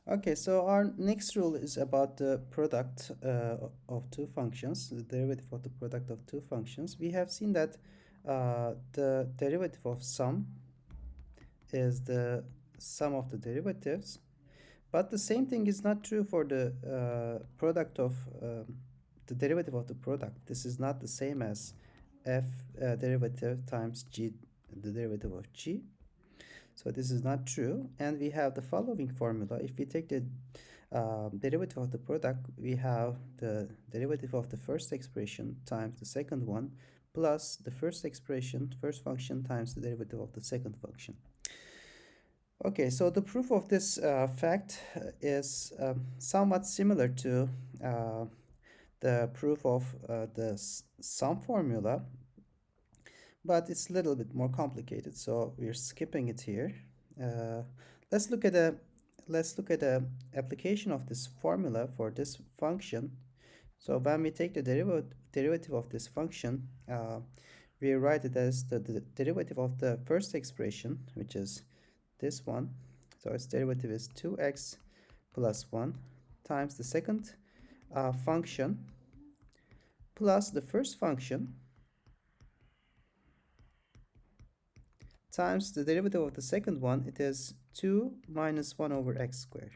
Okay, so our next rule is about the product of two functions, the derivative of the product of two functions. We have seen that the derivative of sum is the sum of the derivatives, but the same thing is not true for the product of the derivative of the product. This is not the same as f derivative times g, the derivative of g. So this is not true, and we have the following formula. If we take the derivative of the product, we have the derivative of the first expression times the second one plus the first expression, first function times the derivative of the second function. Okay, so the proof of this fact is somewhat similar to the proof of the sum formula, but it's a little bit more complicated, so we're skipping it here. Uh, let's look at a application of this formula for this function. So when we take the derivative of this function, we write it as the derivative of the first expression, which is this one. So its derivative is 2x plus 1 times the second function plus the first function times the derivative of the second one. It is 2 minus 1 over x squared.